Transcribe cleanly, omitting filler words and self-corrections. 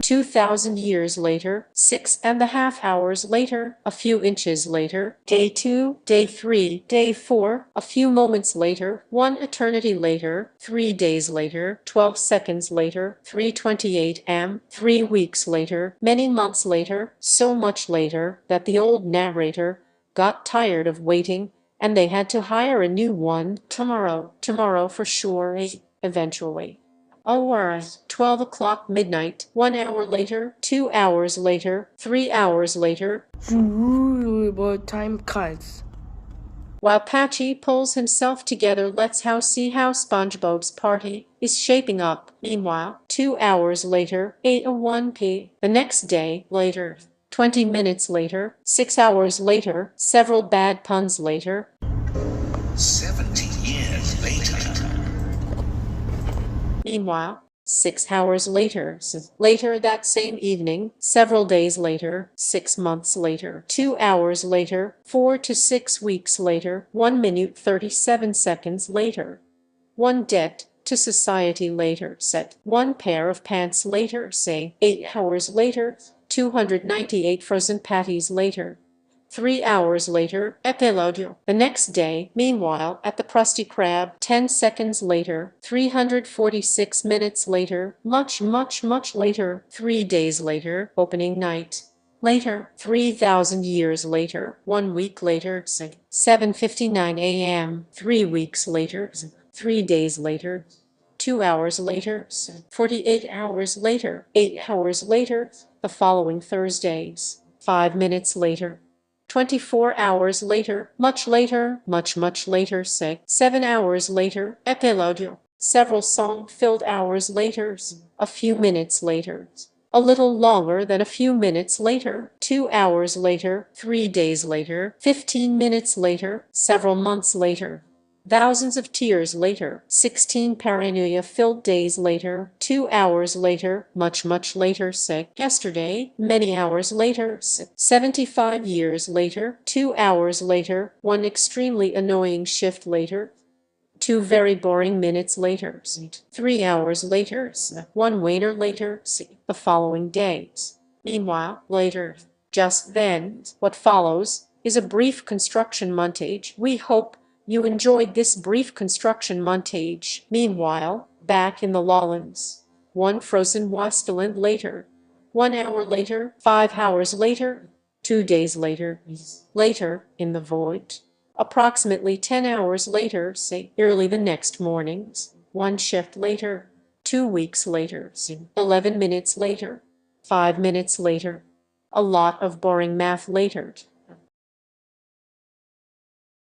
2,000 years later, 6.5 hours later, a few inches later, day 2, day 3, day 4, a few moments later, 1 eternity later, 3 days later, 12 seconds later, 3:28 am, 3 weeks later, many months later, so much later that the old narrator got tired of waiting and they had to hire a new one. Tomorrow for sure, eventually. Or 12 o'clock midnight, 1 hour later, 2 hours later, 3 hours later, But time cuts. while Patchy pulls himself together. Let's see how SpongeBob's party is shaping up. Meanwhile, 2 hours later, 8:01 p. The next day, later, 20 minutes later, 6 hours later, several bad puns later, 70 years later. Meanwhile, 6 hours later, later that same evening, several days later, 6 months later, 2 hours later, 4 to 6 weeks later, 1 minute 37 seconds later, 1 debt to society later, set 1 pair of pants later, say 8 hours later, 298 frozen patties later. 3 hours later, epilogue. The next day, meanwhile, at the Krusty Krab, 10 seconds later, 346 minutes later, much later, 3 days later, opening night. Later, 3,000 years later, 1 week later, 7:59 a.m., 3 weeks later, 3 days later, 2 hours later, 48 hours later, 8 hours later, the following Thursdays, 5 minutes later. 24 hours later, much later, 7 hours later, epilogue, several song-filled hours later, a few minutes later, a little longer than a few minutes later, 2 hours later, 3 days later, 15 minutes later, several months later. Thousands of tears later, 16 paranoia-filled days later, 2 hours later, much later, yesterday, many hours later, 75 years later, 2 hours later, 1 extremely annoying shift later, 2 very boring minutes later, 3 hours later, 1 waiter later, the following days. Meanwhile, later, just then, what follows is a brief construction montage. We hope you enjoyed this brief construction montage. Meanwhile, back in the Lowlands, 1 frozen wasteland later, 1 hour later, 5 hours later, 2 days later, later in the void. Approximately 10 hours later, say early the next morning, 1 shift later, 2 weeks later, 11 minutes later, 5 minutes later, a lot of boring math later.